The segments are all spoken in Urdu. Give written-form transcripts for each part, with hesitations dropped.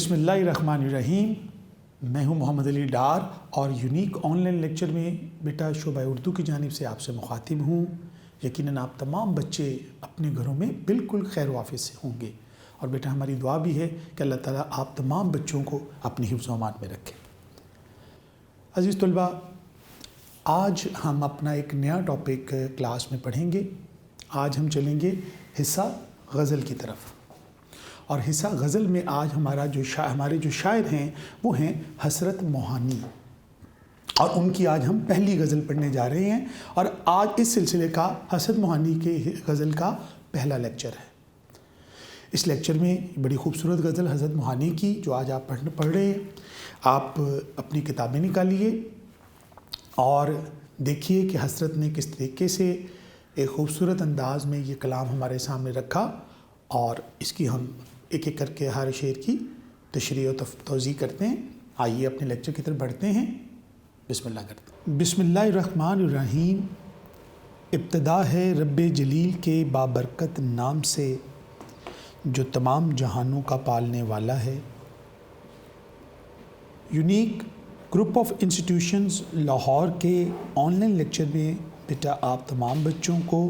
بسم اللہ الرحمن الرحیم۔ میں ہوں محمد علی ڈار اور یونیک آن لائن لیکچر میں بیٹا شعبہ اردو کی جانب سے آپ سے مخاطب ہوں۔ یقیناً آپ تمام بچے اپنے گھروں میں بالکل خیر و عافیت سے ہوں گے، اور بیٹا ہماری دعا بھی ہے کہ اللہ تعالیٰ آپ تمام بچوں کو اپنی حفظ و امان میں رکھے۔ عزیز طلباء، آج ہم اپنا ایک نیا ٹاپک کلاس میں پڑھیں گے۔ آج ہم چلیں گے حصہ غزل کی طرف، اور حصہ غزل میں آج ہمارے جو شاعر ہیں وہ ہیں حسرت موہانی، اور ان کی آج ہم پہلی غزل پڑھنے جا رہے ہیں، اور آج اس سلسلے کا حسرت موہانی کے غزل کا پہلا لیکچر ہے۔ اس لیکچر میں بڑی خوبصورت غزل حسرت موہانی کی جو آج آپ پڑھ رہے ہیں، آپ اپنی کتابیں نکالیے اور دیکھیے کہ حسرت نے کس طریقے سے ایک خوبصورت انداز میں یہ کلام ہمارے سامنے رکھا، اور اس کی ہم ایک ایک کر کے ہر شعر کی تشریح و توضیح کرتے ہیں۔ آئیے اپنے لیکچر کی طرف بڑھتے ہیں، بسم اللہ کرتے ہیں۔ بسم اللہ الرحمن الرحیم۔ ابتدا ہے رب جلیل کے بابرکت نام سے، جو تمام جہانوں کا پالنے والا ہے۔ Unique group of institutions Lahore کے آن لائن لیکچر میں بیٹا آپ تمام بچوں کو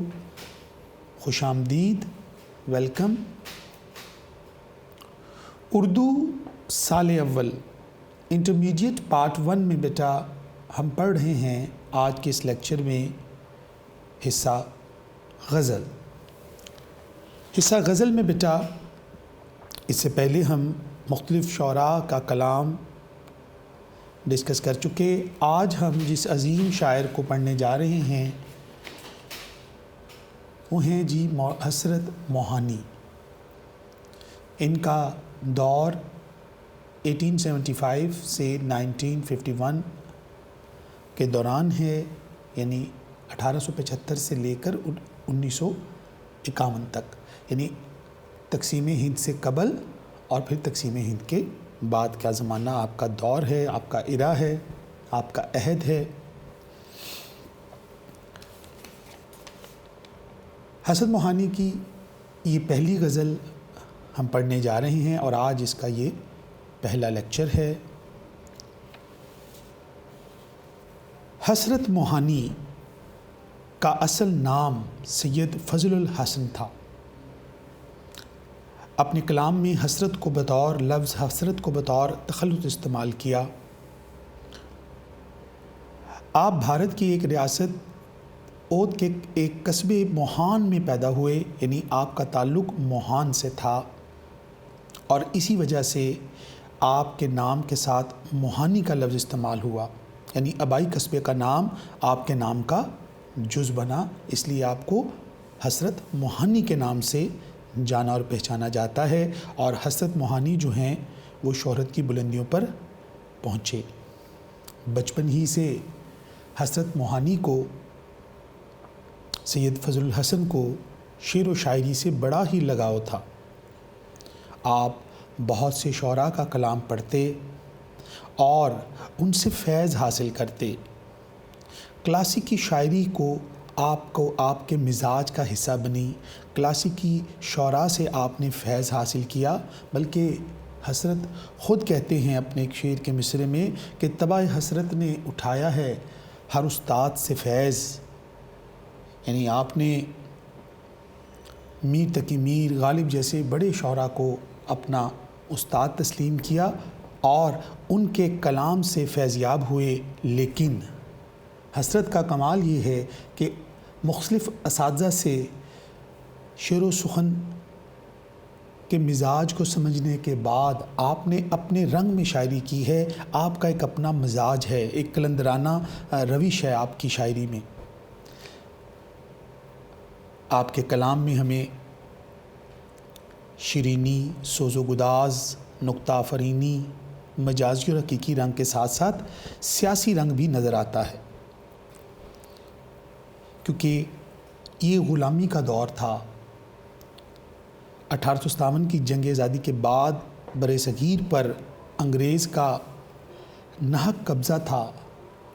خوش آمدید، ویلکم۔ اردو سال اول انٹرمیڈیٹ پارٹ 1 میں بیٹا ہم پڑھ رہے ہیں آج کے اس لیکچر میں حصہ غزل۔ حصہ غزل میں بیٹا اس سے پہلے ہم مختلف شعراء کا کلام ڈسکس کر چکے۔ آج ہم جس عظیم شاعر کو پڑھنے جا رہے ہیں وہ ہیں جی حسرت موہانی۔ ان کا دور 1875 سے 1951 کے دوران ہے، یعنی 1875 سے لے کر 1951 تک، یعنی تقسیم ہند سے قبل اور پھر تقسیم ہند کے بعد کا زمانہ آپ کا دور ہے، آپ کا ایرا ہے، آپ کا عہد ہے۔ حسرت موہانی کی یہ پہلی غزل ہم پڑھنے جا رہے ہیں، اور آج اس کا یہ پہلا لیکچر ہے۔ حسرت موہانی کا اصل نام سید فضل الحسن تھا۔ اپنے کلام میں حسرت کو بطور تخلص استعمال کیا۔ آپ بھارت کی ایک ریاست اودھ کے ایک قصبے موہان میں پیدا ہوئے، یعنی آپ کا تعلق موہان سے تھا، اور اسی وجہ سے آپ کے نام کے ساتھ موہانی کا لفظ استعمال ہوا، یعنی آبائی قصبے کا نام آپ کے نام کا جز بنا، اس لیے آپ کو حسرت موہانی کے نام سے جانا اور پہچانا جاتا ہے، اور حسرت موہانی جو ہیں وہ شہرت کی بلندیوں پر پہنچے۔ بچپن ہی سے حسرت موہانی کو، سید فضل الحسن کو شعر و شاعری سے بڑا ہی لگاؤ تھا۔ آپ بہت سے شعراء کا کلام پڑھتے اور ان سے فیض حاصل کرتے۔ کلاسیکی شاعری کو آپ کے مزاج کا حصہ بنی۔ کلاسیکی شعراء سے آپ نے فیض حاصل کیا، بلکہ حسرت خود کہتے ہیں اپنے ایک شعر کے مصرعے میں کہ طبع حسرت نے اٹھایا ہے ہر استاد سے فیض، یعنی آپ نے میر تقی میر، غالب جیسے بڑے شعراء کو اپنا استاد تسلیم کیا اور ان کے کلام سے فیضیاب ہوئے۔ لیکن حسرت کا کمال یہ ہے کہ مختلف اساتذہ سے شعر و سخن کے مزاج کو سمجھنے کے بعد آپ نے اپنے رنگ میں شاعری کی ہے۔ آپ کا ایک اپنا مزاج ہے، ایک قلندرانہ روش ہے آپ کی شاعری میں۔ آپ کے کلام میں ہمیں شیرینی، سوز و گداز، نکتہ آفرینی، مجازی اور حقیقی رنگ کے ساتھ ساتھ سیاسی رنگ بھی نظر آتا ہے، کیونکہ یہ غلامی کا دور تھا۔ 1857 کی جنگ آزادی کے بعد برِ صغیر پر انگریز کا ناحق قبضہ تھا۔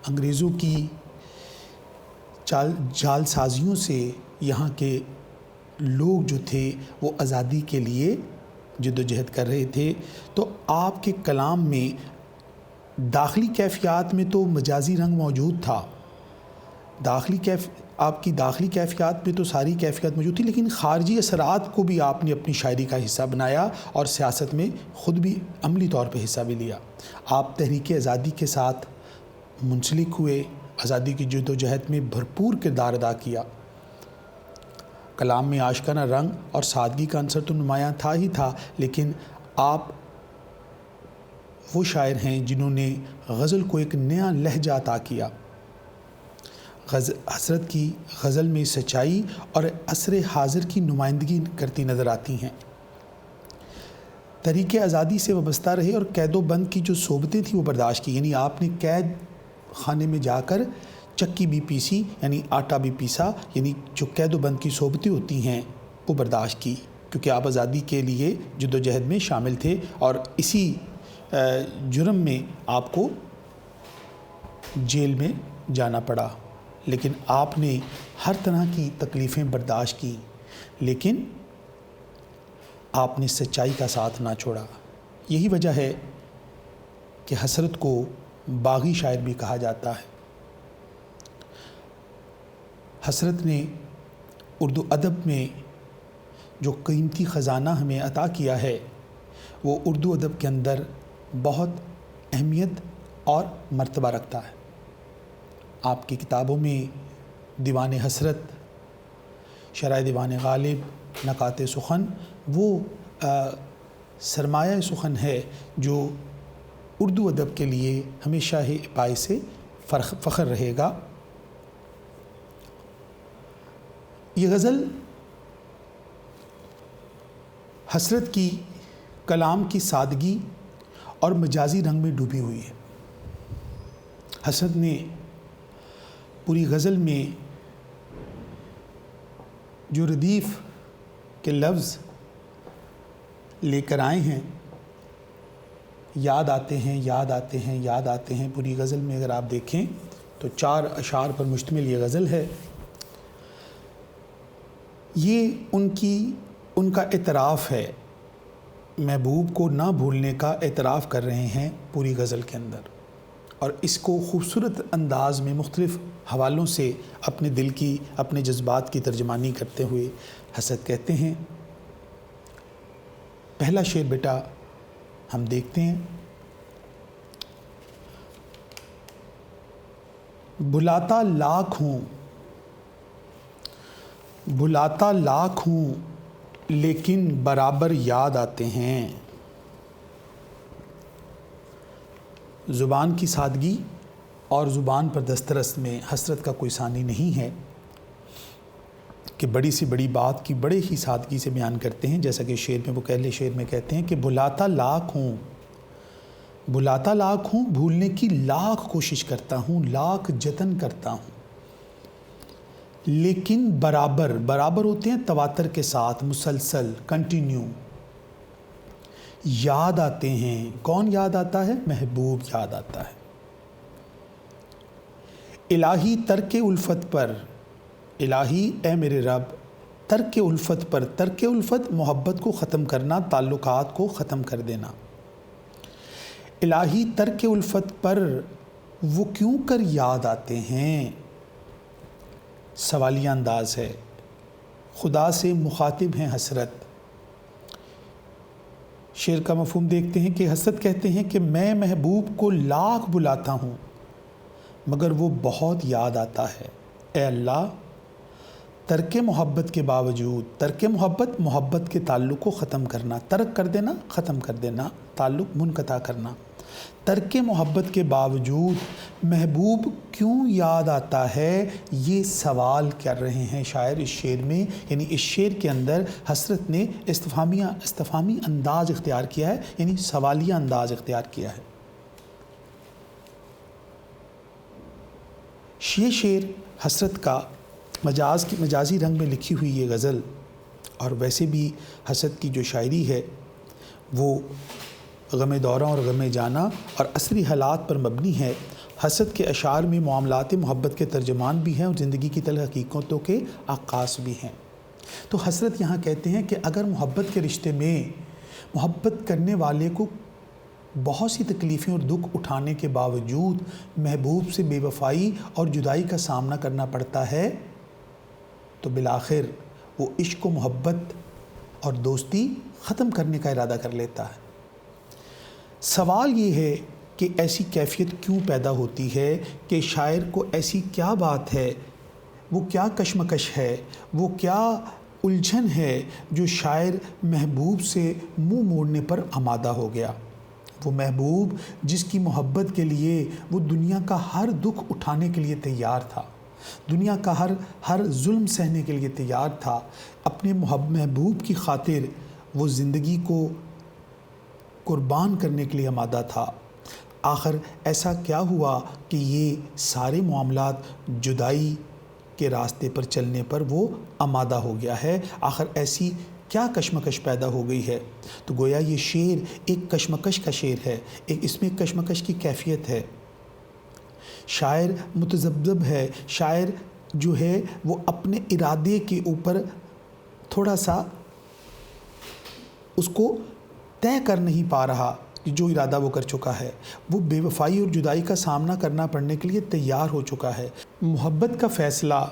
انگریزوں کی جال سازیوں سے یہاں کے لوگ جو تھے وہ آزادی کے لیے جد و جہد کر رہے تھے، تو آپ کے کلام میں داخلی کیفیات میں تو مجازی رنگ موجود تھا، آپ کی داخلی کیفیات میں تو ساری کیفیات موجود تھی، لیکن خارجی اثرات کو بھی آپ نے اپنی شاعری کا حصہ بنایا اور سیاست میں خود بھی عملی طور پہ حصہ بھی لیا۔ آپ تحریک آزادی کے ساتھ منسلک ہوئے، آزادی کی جد و جہد میں بھرپور کردار ادا کیا۔ کلام میں عاشقانہ رنگ اور سادگی کا عنصر تو نمایاں تھا، لیکن آپ وہ شاعر ہیں جنہوں نے غزل کو ایک نیا لہجہ عطا کیا۔ حضرت کی غزل میں سچائی اور عصر حاضر کی نمائندگی کرتی نظر آتی ہیں۔ تحریک آزادی سے وابستہ رہے اور قید و بند کی جو صحبتیں تھیں وہ برداشت کی، یعنی آپ نے قید خانے میں جا کر چکی بھی پیسی، یعنی آٹا بھی پیسا، یعنی جو قید و بند کی صحبتیں ہوتی ہیں وہ برداشت کی، کیونکہ آپ آزادی کے لیے جد و جہد میں شامل تھے اور اسی جرم میں آپ کو جیل میں جانا پڑا، لیکن آپ نے ہر طرح کی تکلیفیں برداشت کی، لیکن آپ نے سچائی کا ساتھ نہ چھوڑا۔ یہی وجہ ہے کہ حسرت کو باغی شاعر بھی کہا جاتا ہے۔ حسرت نے اردو ادب میں جو قیمتی خزانہ ہمیں عطا کیا ہے وہ اردو ادب کے اندر بہت اہمیت اور مرتبہ رکھتا ہے۔ آپ کی کتابوں میں دیوان حسرت، شرح دیوان غالب، نکات سخن وہ سرمایہ سخن ہے جو اردو ادب کے لیے ہمیشہ ہی باعث فخر رہے گا۔ یہ غزل حسرت کی کلام کی سادگی اور مجازی رنگ میں ڈوبی ہوئی ہے۔ حسرت نے پوری غزل میں جو ردیف کے لفظ لے کر آئے ہیں، یاد آتے ہیں، یاد آتے ہیں، یاد آتے ہیں، پوری غزل میں اگر آپ دیکھیں تو 4 اشعار پر مشتمل یہ غزل ہے۔ یہ ان کا اعتراف ہے، محبوب کو نہ بھولنے کا اعتراف کر رہے ہیں پوری غزل کے اندر، اور اس کو خوبصورت انداز میں مختلف حوالوں سے اپنے دل کی، اپنے جذبات کی ترجمانی کرتے ہوئے حسرت کہتے ہیں۔ پہلا شعر بیٹا ہم دیکھتے ہیں۔ بھلاتا لاکھ ہوں لیکن برابر یاد آتے ہیں۔ زبان کی سادگی اور زبان پر دسترس میں حسرت کا کوئی ثانی نہیں ہے کہ بڑی سے بڑی بات کی بڑے ہی سادگی سے بیان کرتے ہیں، جیسا کہ شعر میں وہ پہلے شعر میں کہتے ہیں کہ بھلاتا لاکھ ہوں بھولنے کی لاکھ کوشش کرتا ہوں، لاکھ جتن کرتا ہوں، لیکن برابر ہوتے ہیں تواتر کے ساتھ، مسلسل، کنٹینیو یاد آتے ہیں۔ کون یاد آتا ہے؟ محبوب یاد آتا ہے۔ الہی ترک الفت پر، الہی اے میرے رب، ترک الفت پر، ترک الفت محبت کو ختم کرنا، تعلقات کو ختم کر دینا۔ الہی ترک الفت پر وہ کیوں کر یاد آتے ہیں؟ سوالیہ انداز ہے، خدا سے مخاطب ہیں حسرت۔ شعر کا مفہوم دیکھتے ہیں کہ حسرت کہتے ہیں کہ میں محبوب کو لاکھ بلاتا ہوں مگر وہ بہت یاد آتا ہے۔ اے اللہ، ترک محبت کے باوجود، ترک محبت کے تعلق کو ختم کرنا، ترک کر دینا، ختم کر دینا، تعلق منقطع کرنا، ترک محبت کے باوجود محبوب کیوں یاد آتا ہے؟ یہ سوال کر رہے ہیں شاعر اس شعر میں، یعنی اس شعر کے اندر حسرت نے استفہامی انداز اختیار کیا ہے، یعنی سوالیہ انداز اختیار کیا ہے۔ یہ شعر حسرت کا مجازی رنگ میں لکھی ہوئی یہ غزل، اور ویسے بھی حسرت کی جو شاعری ہے وہ غم دوراں اور غم جانا اور عصری حالات پر مبنی ہے۔ حسرت کے اشعار میں معاملات محبت کے ترجمان بھی ہیں اور زندگی کی تلخ حقیقتوں کے عکاس بھی ہیں۔ تو حسرت یہاں کہتے ہیں کہ اگر محبت کے رشتے میں محبت کرنے والے کو بہت سی تکلیفیں اور دکھ اٹھانے کے باوجود محبوب سے بے وفائی اور جدائی کا سامنا کرنا پڑتا ہے تو بالآخر وہ عشق و محبت اور دوستی ختم کرنے کا ارادہ کر لیتا ہے۔ سوال یہ ہے کہ ایسی کیفیت کیوں پیدا ہوتی ہے کہ شاعر کو ایسی کیا بات ہے، وہ کیا کشمکش ہے، وہ کیا الجھن ہے جو شاعر محبوب سے منہ موڑنے پر آمادہ ہو گیا۔ وہ محبوب جس کی محبت کے لیے وہ دنیا کا ہر دکھ اٹھانے کے لیے تیار تھا، دنیا کا ہر ظلم سہنے کے لیے تیار تھا، اپنے محبوب کی خاطر وہ زندگی کو قربان کرنے کے لیے آمادہ تھا۔ آخر ایسا کیا ہوا کہ یہ سارے معاملات جدائی کے راستے پر چلنے پر وہ آمادہ ہو گیا ہے؟ آخر ایسی کیا کشمکش پیدا ہو گئی ہے؟ تو گویا یہ شعر ایک کشمکش کا شعر ہے، اس میں کشمکش کی کیفیت ہے۔ شاعر متذبذب ہے، شاعر جو ہے وہ اپنے ارادے کے اوپر تھوڑا سا اس کو طے کر نہیں پا رہا کہ جو ارادہ وہ کر چکا ہے، وہ بے وفائی اور جدائی کا سامنا کرنا پڑنے کے لیے تیار ہو چکا ہے۔ محبت کا فیصلہ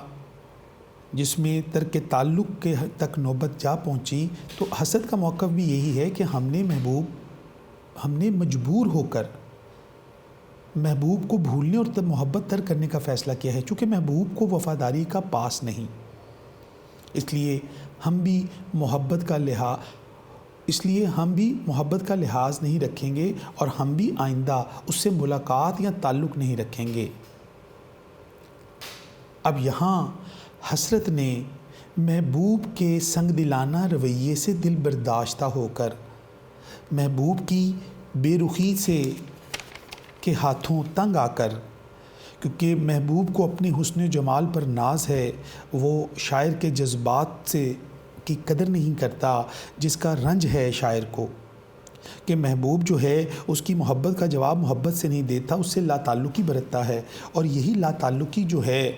جس میں ترک تعلق کے تک نوبت جا پہنچی، تو حسد کا موقف بھی یہی ہے کہ ہم نے مجبور ہو کر محبوب کو بھولنے اور محبت ترک کرنے کا فیصلہ کیا ہے، چونکہ محبوب کو وفاداری کا پاس نہیں، اس لیے ہم بھی محبت کا لحاظ نہیں رکھیں گے اور ہم بھی آئندہ اس سے ملاقات یا تعلق نہیں رکھیں گے۔ اب یہاں حسرت نے محبوب کے سنگ دلانہ رویے سے دل برداشتہ ہو کر، محبوب کی بے رخی سے کے ہاتھوں تنگ آ کر، کیونکہ محبوب کو اپنے حسن جمال پر ناز ہے، وہ شاعر کے جذبات سے کی قدر نہیں کرتا جس کا رنج ہے شاعر کو، کہ محبوب جو ہے اس کی محبت کا جواب محبت سے نہیں دیتا، اس سے لا تعلقی برتتا ہے، اور یہی لا تعلقی جو ہے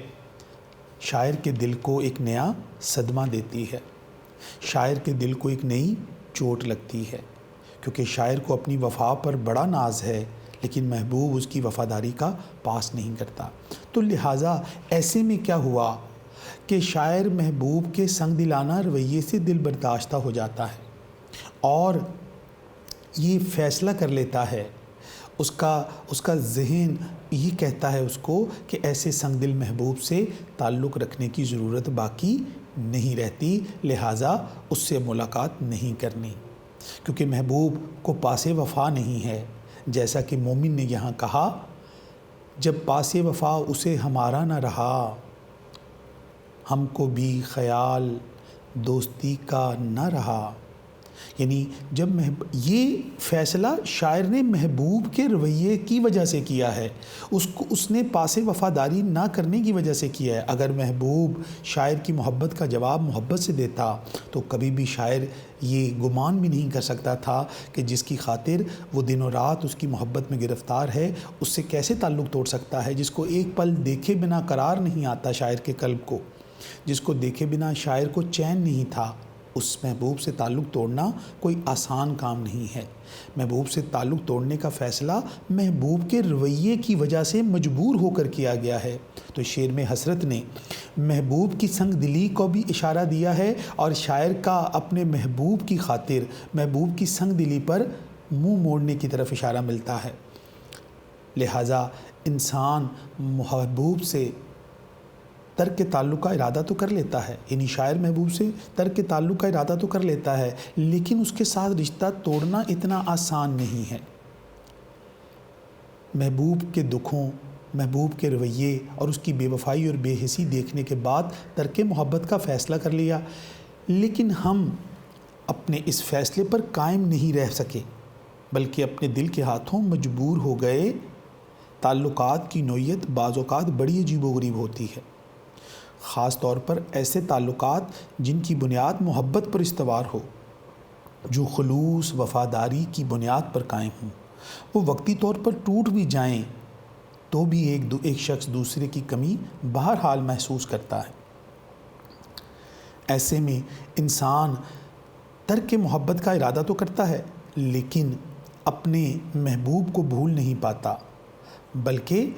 شاعر کے دل کو ایک نیا صدمہ دیتی ہے، شاعر کے دل کو ایک نئی چوٹ لگتی ہے، کیونکہ شاعر کو اپنی وفا پر بڑا ناز ہے لیکن محبوب اس کی وفاداری کا پاس نہیں کرتا۔ تو لہٰذا ایسے میں کیا ہوا کہ شاعر محبوب کے سنگ دلانہ رویے سے دل برداشتہ ہو جاتا ہے اور یہ فیصلہ کر لیتا ہے، اس کا ذہن یہ کہتا ہے اس کو کہ ایسے سنگ دل محبوب سے تعلق رکھنے کی ضرورت باقی نہیں رہتی، لہٰذا اس سے ملاقات نہیں کرنی، کیونکہ محبوب کو پاس وفا نہیں ہے۔ جیسا کہ مومن نے یہاں کہا، جب پاس وفا اسے ہمارا نہ رہا، ہم کو بھی خیال دوستی کا نہ رہا۔ یعنی جب یہ فیصلہ شاعر نے محبوب کے رویے کی وجہ سے کیا ہے، اس نے پاس وفاداری نہ کرنے کی وجہ سے کیا ہے۔ اگر محبوب شاعر کی محبت کا جواب محبت سے دیتا تو کبھی بھی شاعر یہ گمان بھی نہیں کر سکتا تھا کہ جس کی خاطر وہ دن و رات اس کی محبت میں گرفتار ہے، اس سے کیسے تعلق توڑ سکتا ہے، جس کو ایک پل دیکھے بنا قرار نہیں آتا شاعر کے قلب کو، جس کو دیکھے بنا شاعر کو چین نہیں تھا۔ اس محبوب سے تعلق توڑنا کوئی آسان کام نہیں ہے۔ محبوب سے تعلق توڑنے کا فیصلہ محبوب کے رویے کی وجہ سے مجبور ہو کر کیا گیا ہے۔ تو شعر میں حسرت نے محبوب کی سنگ دلی کو بھی اشارہ دیا ہے اور شاعر کا اپنے محبوب کی خاطر محبوب کی سنگ دلی پر منہ موڑنے کی طرف اشارہ ملتا ہے۔ لہٰذا انسان محبوب سے ترک تعلق کا ارادہ تو کر لیتا ہے، یعنی شاعر محبوب سے ترک تعلق کا ارادہ تو کر لیتا ہے، لیکن اس کے ساتھ رشتہ توڑنا اتنا آسان نہیں ہے۔ محبوب کے دکھوں، محبوب کے رویے اور اس کی بے وفائی اور بے حسی دیکھنے کے بعد ترک محبت کا فیصلہ کر لیا، لیکن ہم اپنے اس فیصلے پر قائم نہیں رہ سکے، بلکہ اپنے دل کے ہاتھوں مجبور ہو گئے۔ تعلقات کی نوعیت بعض اوقات بڑی عجیب و غریب ہوتی ہے، خاص طور پر ایسے تعلقات جن کی بنیاد محبت پر استوار ہو، جو خلوص وفاداری کی بنیاد پر قائم ہوں۔ وہ وقتی طور پر ٹوٹ بھی جائیں تو بھی ایک شخص دوسرے کی کمی بہرحال محسوس کرتا ہے۔ ایسے میں انسان ترک محبت کا ارادہ تو کرتا ہے لیکن اپنے محبوب کو بھول نہیں پاتا، بلکہ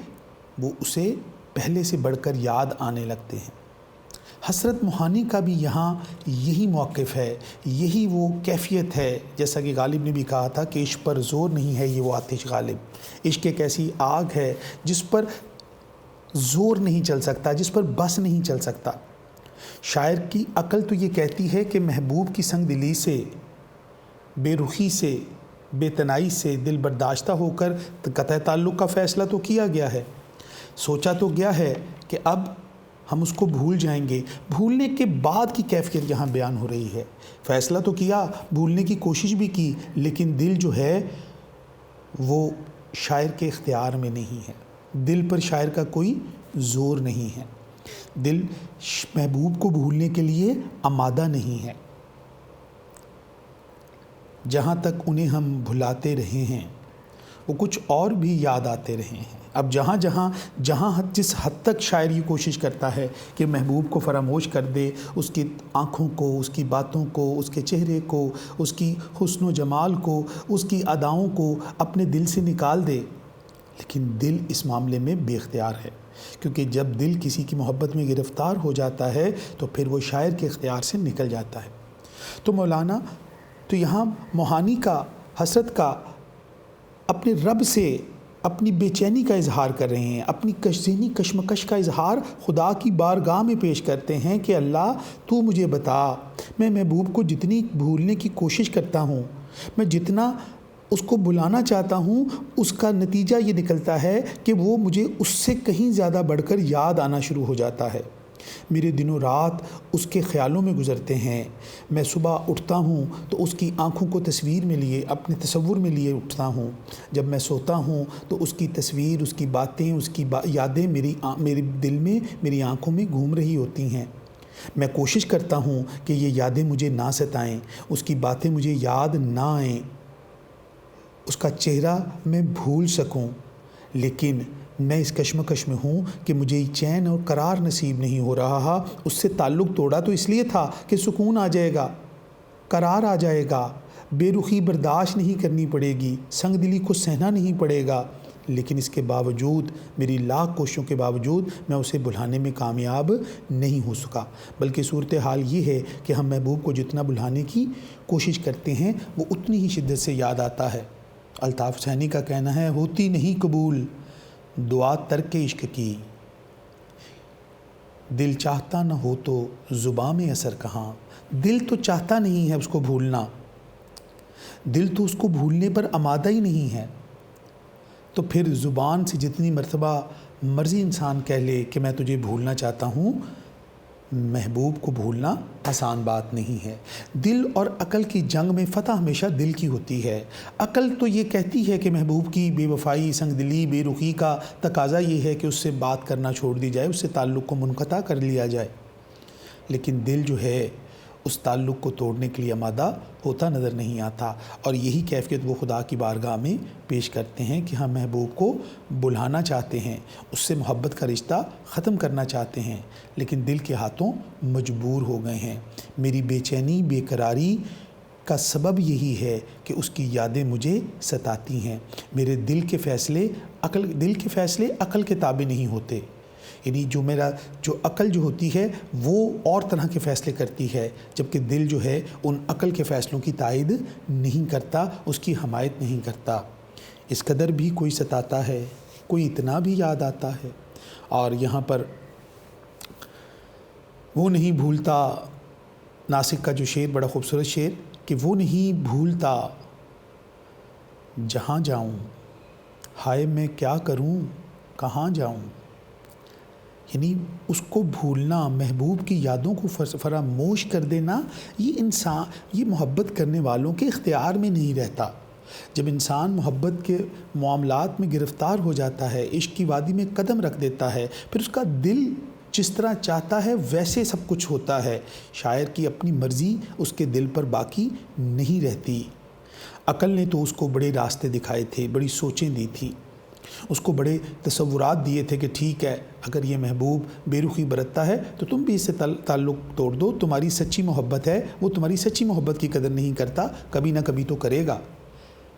وہ اسے پہلے سے بڑھ کر یاد آنے لگتے ہیں۔ حسرت موہانی کا بھی یہاں یہی موقف ہے، یہی وہ کیفیت ہے، جیسا کہ غالب نے بھی کہا تھا کہ عشق پر زور نہیں ہے یہ وہ آتش غالب۔ عشق ایک ایسی آگ ہے جس پر زور نہیں چل سکتا، جس پر بس نہیں چل سکتا۔ شاعر کی عقل تو یہ کہتی ہے کہ محبوب کی سنگ دلی سے، بے رخی سے، بے تنائی سے دل برداشتہ ہو کر قطع تعلق کا فیصلہ تو کیا گیا ہے، سوچا تو گیا ہے کہ اب ہم اس کو بھول جائیں گے۔ بھولنے کے بعد کی کیفیت یہاں بیان ہو رہی ہے۔ فیصلہ تو کیا، بھولنے کی کوشش بھی کی، لیکن دل جو ہے وہ شاعر کے اختیار میں نہیں ہے۔ دل پر شاعر کا کوئی زور نہیں ہے۔ دل محبوب کو بھولنے کے لیے آمادہ نہیں ہے۔ جہاں تک انہیں ہم بھلاتے رہے ہیں وہ کچھ اور بھی یاد آتے رہے ہیں۔ اب جہاں جس حد تک شاعر یہ کوشش کرتا ہے کہ محبوب کو فراموش کر دے، اس کی آنکھوں کو، اس کی باتوں کو، اس کے چہرے کو، اس کی حسن و جمال کو، اس کی اداؤں کو اپنے دل سے نکال دے، لیکن دل اس معاملے میں بے اختیار ہے، کیونکہ جب دل کسی کی محبت میں گرفتار ہو جاتا ہے تو پھر وہ شاعر کے اختیار سے نکل جاتا ہے۔ تو مولانا تو یہاں موہانی کا، حسرت کا، اپنے رب سے اپنی بے چینی کا اظہار کر رہے ہیں، اپنی ذہنی کشمکش کا اظہار خدا کی بارگاہ میں پیش کرتے ہیں کہ اللہ تو مجھے بتا، میں محبوب کو جتنی بھولنے کی کوشش کرتا ہوں، میں جتنا اس کو بلانا چاہتا ہوں، اس کا نتیجہ یہ نکلتا ہے کہ وہ مجھے اس سے کہیں زیادہ بڑھ کر یاد آنا شروع ہو جاتا ہے۔ میرے دنوں رات اس کے خیالوں میں گزرتے ہیں۔ میں صبح اٹھتا ہوں تو اس کی آنکھوں کو تصویر میں لیے، اپنے تصور میں لیے اٹھتا ہوں۔ جب میں سوتا ہوں تو اس کی تصویر، اس کی باتیں، اس کی یادیں میری دل میں، میری آنکھوں میں گھوم رہی ہوتی ہیں۔ میں کوشش کرتا ہوں کہ یہ یادیں مجھے نہ ستائیں، اس کی باتیں مجھے یاد نہ آئیں، اس کا چہرہ میں بھول سکوں، لیکن میں اس کشمکش میں ہوں کہ مجھے چین اور قرار نصیب نہیں ہو رہا۔ اس سے تعلق توڑا تو اس لیے تھا کہ سکون آ جائے گا، قرار آ جائے گا، بے رخی برداشت نہیں کرنی پڑے گی، سنگ دلی کو سہنا نہیں پڑے گا، لیکن اس کے باوجود، میری لاکھ کوششوں کے باوجود میں اسے بھلانے میں کامیاب نہیں ہو سکا۔ بلکہ صورتحال یہ ہے کہ ہم محبوب کو جتنا بھلانے کی کوشش کرتے ہیں وہ اتنی ہی شدت سے یاد آتا ہے۔ الطاف حسینی کا کہنا ہے، ہوتی نہیں قبول دعا ترک عشق کی، دل چاہتا نہ ہو تو زباں میں اثر کہاں۔ دل تو چاہتا نہیں ہے اس کو بھولنا، دل تو اس کو بھولنے پر آمادہ ہی نہیں ہے، تو پھر زبان سے جتنی مرتبہ مرضی انسان کہہ لے کہ میں تجھے بھولنا چاہتا ہوں، محبوب کو بھولنا آسان بات نہیں ہے۔ دل اور عقل کی جنگ میں فتح ہمیشہ دل کی ہوتی ہے۔ عقل تو یہ کہتی ہے کہ محبوب کی بے وفائی، سنگ دلی، بے رخی کا تقاضا یہ ہے کہ اس سے بات کرنا چھوڑ دی جائے، اس سے تعلق کو منقطع کر لیا جائے، لیکن دل جو ہے اس تعلق کو توڑنے کے لیے آمادہ ہوتا نظر نہیں آتا، اور یہی کیفیت وہ خدا کی بارگاہ میں پیش کرتے ہیں کہ ہم محبوب کو بلانا چاہتے ہیں، اس سے محبت کا رشتہ ختم کرنا چاہتے ہیں، لیکن دل کے ہاتھوں مجبور ہو گئے ہیں۔ میری بے چینی، بے قراری کا سبب یہی ہے کہ اس کی یادیں مجھے ستاتی ہیں۔ میرے دل کے فیصلے عقل کے تابع نہیں ہوتے، یعنی جو عقل جو ہوتی ہے وہ اور طرح کے فیصلے کرتی ہے، جبکہ دل جو ہے ان عقل کے فیصلوں کی تائید نہیں کرتا، اس کی حمایت نہیں کرتا۔ اس قدر بھی کوئی ستاتا ہے، کوئی اتنا بھی یاد آتا ہے۔ اور یہاں پر وہ نہیں بھولتا، ناسک کا جو شعر بڑا خوبصورت شعر کہ وہ نہیں بھولتا جہاں جاؤں، ہائے میں کیا کروں کہاں جاؤں۔ یعنی اس کو بھولنا، محبوب کی یادوں کو فراموش کر دینا، یہ محبت کرنے والوں کے اختیار میں نہیں رہتا۔ جب انسان محبت کے معاملات میں گرفتار ہو جاتا ہے، عشق کی وادی میں قدم رکھ دیتا ہے، پھر اس کا دل جس طرح چاہتا ہے ویسے سب کچھ ہوتا ہے۔ شاعر کی اپنی مرضی اس کے دل پر باقی نہیں رہتی۔ عقل نے تو اس کو بڑے راستے دکھائے تھے، بڑی سوچیں دی تھی، اس کو بڑے تصورات دیے تھے کہ ٹھیک ہے اگر یہ محبوب بے رخی برتتا ہے تو تم بھی اس سے تعلق توڑ دو، تمہاری سچی محبت ہے، وہ تمہاری سچی محبت کی قدر نہیں کرتا، کبھی نہ کبھی تو کرے گا۔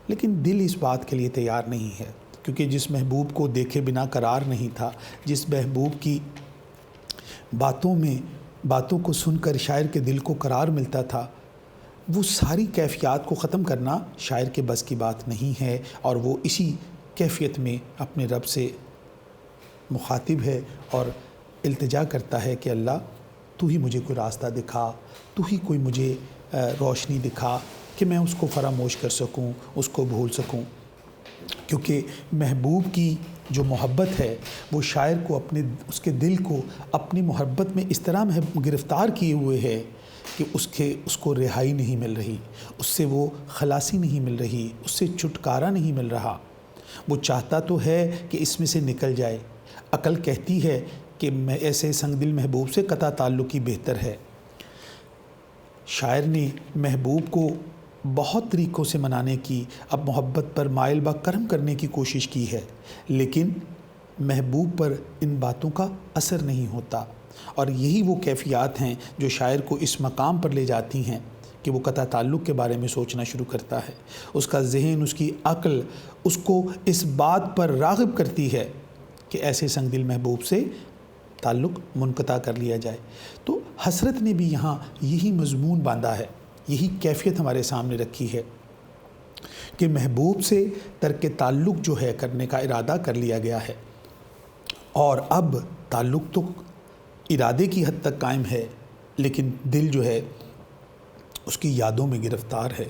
لیکن دل اس بات کے لیے تیار نہیں ہے، کیونکہ جس محبوب کو دیکھے بنا قرار نہیں تھا، جس محبوب کی باتوں کو سن کر شاعر کے دل کو قرار ملتا تھا، وہ ساری کیفیات کو ختم کرنا شاعر کے بس کی بات نہیں ہے، اور وہ اسی کیفیت میں اپنے رب سے مخاطب ہے اور التجا کرتا ہے کہ اللہ تو ہی مجھے کوئی راستہ دکھا، تو ہی کوئی مجھے روشنی دکھا کہ میں اس کو فراموش کر سکوں، اس کو بھول سکوں۔ کیونکہ محبوب کی جو محبت ہے وہ شاعر کو اس کے دل کو اپنی محبت میں اس طرح گرفتار کیے ہوئے ہے کہ اس کو رہائی نہیں مل رہی، اس سے وہ خلاصی نہیں مل رہی، اس سے چھٹکارا نہیں مل رہا۔ وہ چاہتا تو ہے کہ اس میں سے نکل جائے، عقل کہتی ہے کہ ایسے سنگ دل محبوب سے قطع تعلق ہی بہتر ہے۔ شاعر نے محبوب کو بہت طریقوں سے منانے کی، اب محبت پر مائل با کرم کرنے کی کوشش کی ہے، لیکن محبوب پر ان باتوں کا اثر نہیں ہوتا، اور یہی وہ کیفیات ہیں جو شاعر کو اس مقام پر لے جاتی ہیں کہ وہ قطع تعلق کے بارے میں سوچنا شروع کرتا ہے۔ اس کا ذہن، اس کی عقل اس کو اس بات پر راغب کرتی ہے کہ ایسے سنگ دل محبوب سے تعلق منقطع کر لیا جائے۔ تو حسرت نے بھی یہاں یہی مضمون باندھا ہے، یہی کیفیت ہمارے سامنے رکھی ہے کہ محبوب سے ترک تعلق جو ہے کرنے کا ارادہ کر لیا گیا ہے، اور اب تعلق تو ارادے کی حد تک قائم ہے، لیکن دل جو ہے اس کی یادوں میں گرفتار ہے،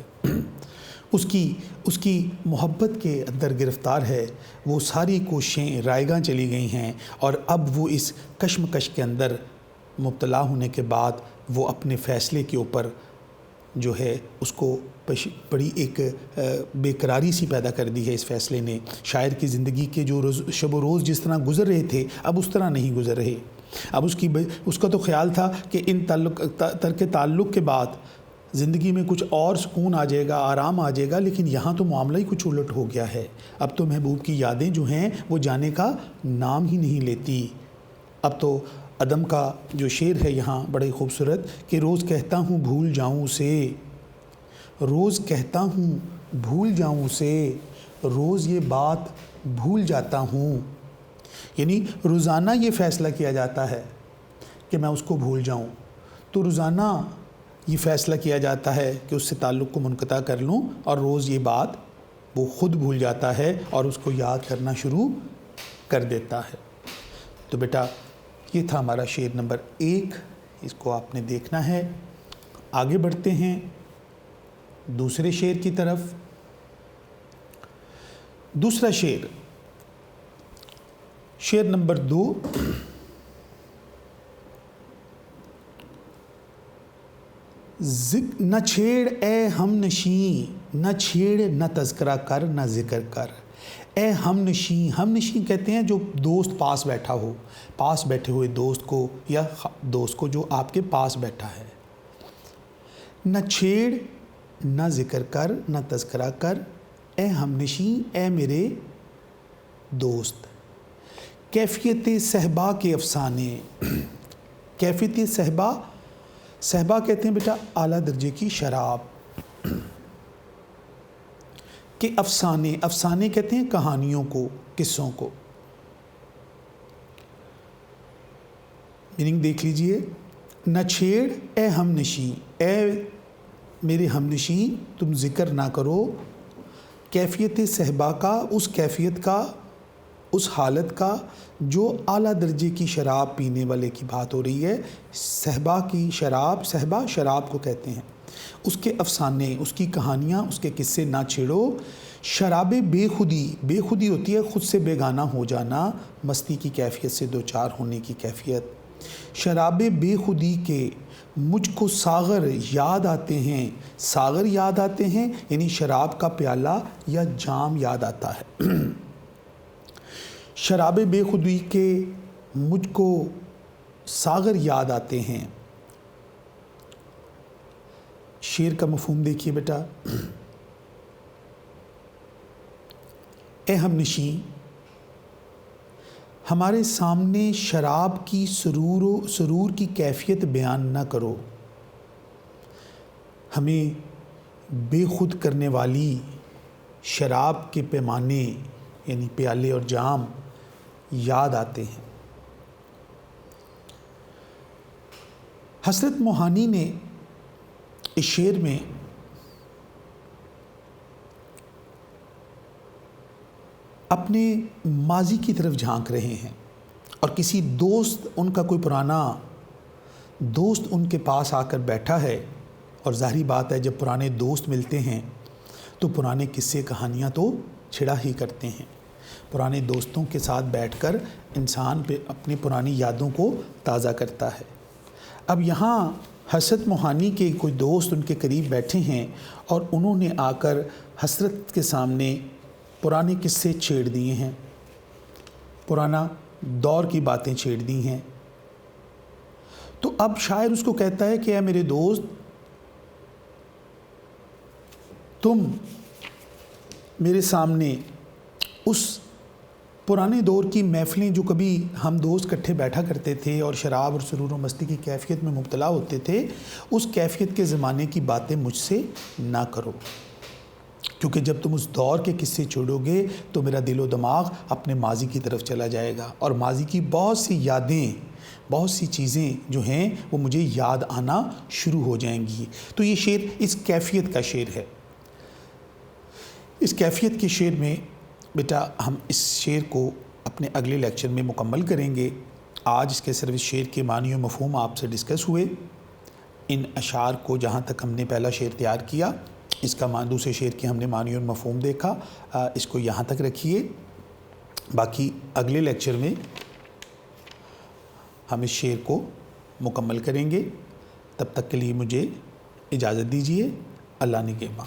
اس کی محبت کے اندر گرفتار ہے۔ وہ ساری کوششیں رائیگاں چلی گئی ہیں، اور اب وہ اس کشمکش کے اندر مبتلا ہونے کے بعد وہ اپنے فیصلے کے اوپر جو ہے اس کو بڑی ایک بے قراری سی پیدا کر دی ہے۔ اس فیصلے نے شاعر کی زندگی کے جو شب و روز جس طرح گزر رہے تھے اب اس طرح نہیں گزر رہے۔ اب اس کا تو خیال تھا کہ ان ترک تعلق کے بعد زندگی میں کچھ اور سکون آ جائے گا، آرام آ جائے گا، لیکن یہاں تو معاملہ ہی کچھ الٹ ہو گیا ہے۔ اب تو محبوب کی یادیں جو ہیں وہ جانے کا نام ہی نہیں لیتی۔ اب تو عدم کا جو شعر ہے یہاں بڑے خوبصورت کہ روز کہتا ہوں بھول جاؤں اسے، روز کہتا ہوں بھول جاؤں اسے، روز یہ بات بھول جاتا ہوں۔ یعنی روزانہ یہ فیصلہ کیا جاتا ہے کہ میں اس کو بھول جاؤں، تو روزانہ یہ فیصلہ کیا جاتا ہے کہ اس سے تعلق کو منقطع کر لوں، اور روز یہ بات وہ خود بھول جاتا ہے اور اس کو یاد کرنا شروع کر دیتا ہے۔ تو بیٹا یہ تھا ہمارا شعر نمبر 1، اس کو آپ نے دیکھنا ہے۔ آگے بڑھتے ہیں دوسرے شعر کی طرف۔ دوسرا شعر، شعر نمبر 2، نہ چھیڑ اے ہم نشیں، نہ چھیڑ نہ تذکرہ کر نہ ذکر کر۔ اے ہم نشیں، ہم نشیں کہتے ہیں جو دوست پاس بیٹھا ہو، پاس بیٹھے ہوئے دوست کو یا دوست کو جو آپ کے پاس بیٹھا ہے۔ نہ چھیڑ نہ ذکر کر نہ تذکرہ کر، اے ہم نشیں اے میرے دوست۔ کیفیت صحبا کے افسانے، کیفیت صحبا، صحبا کہتے ہیں بیٹا اعلیٰ درجے کی شراب کے افسانے، افسانے کہتے ہیں کہانیوں کو، قصوں کو۔ میننگ دیکھ لیجئے، نہ چھیڑ اے ہم نشیں، اے میرے ہم نشیں تم ذکر نہ کرو کیفیت صحبا کا، اس کیفیت کا، اس حالت کا جو اعلیٰ درجے کی شراب پینے والے کی بات ہو رہی ہے۔ صحبا کی شراب، صحبا شراب کو کہتے ہیں، اس کے افسانے، اس کی کہانیاں، اس کے قصے نہ چھیڑو۔ شراب بے خودی، بے خودی ہوتی ہے خود سے بیگانہ ہو جانا، مستی کی کیفیت سے دوچار ہونے کی کیفیت۔ شراب بے خودی کے مجھ کو ساغر یاد آتے ہیں، ساغر یاد آتے ہیں یعنی شراب کا پیالہ یا جام یاد آتا ہے۔ شراب بے خودی کے مجھ کو ساغر یاد آتے ہیں۔ شعر کا مفہوم دیکھیے بیٹا، اے ہم نشیں ہمارے سامنے شراب کی سرور کی کیفیت بیان نہ کرو، ہمیں بے خود کرنے والی شراب کے پیمانے یعنی پیالے اور جام یاد آتے ہیں۔ حسرت موہانی نے اس شعر میں اپنے ماضی کی طرف جھانک رہے ہیں، اور کسی دوست، ان کا کوئی پرانا دوست ان کے پاس آ کر بیٹھا ہے، اور ظاہری بات ہے جب پرانے دوست ملتے ہیں تو پرانے قصے کہانیاں تو چھڑا ہی کرتے ہیں۔ پرانے دوستوں کے ساتھ بیٹھ کر انسان پہ اپنی پرانی یادوں کو تازہ کرتا ہے۔ اب یہاں حسرت موہانی کے کوئی دوست ان کے قریب بیٹھے ہیں، اور انہوں نے آ کر حسرت کے سامنے پرانے قصے چھیڑ دیے ہیں، پرانا دور کی باتیں چھیڑ دی ہیں۔ تو اب شاعر اس کو کہتا ہے کہ اے میرے دوست، تم میرے سامنے اس پرانے دور کی محفلیں جو کبھی ہم دوست اکٹھے بیٹھا کرتے تھے اور شراب اور سرور و مستی کی کیفیت میں مبتلا ہوتے تھے، اس کیفیت کے زمانے کی باتیں مجھ سے نہ کرو، کیونکہ جب تم اس دور کے قصے چھوڑو گے تو میرا دل و دماغ اپنے ماضی کی طرف چلا جائے گا، اور ماضی کی بہت سی یادیں، بہت سی چیزیں جو ہیں وہ مجھے یاد آنا شروع ہو جائیں گی۔ تو یہ شعر اس کیفیت کا شعر ہے۔ اس کیفیت کے شعر میں بیٹا ہم اس شعر کو اپنے اگلے لیکچر میں مکمل کریں گے۔ آج اس کے صرف اس شعر کے معنی و مفہوم آپ سے ڈسکس ہوئے۔ ان اشعار کو جہاں تک ہم نے پہلا شعر تیار کیا، اس کا دوسرے شعر کے ہم نے معنی اور مفہوم دیکھا، اس کو یہاں تک رکھیے۔ باقی اگلے لیکچر میں ہم اس شعر کو مکمل کریں گے۔ تب تک کے لیے مجھے اجازت دیجیے۔ اللہ نگہباں۔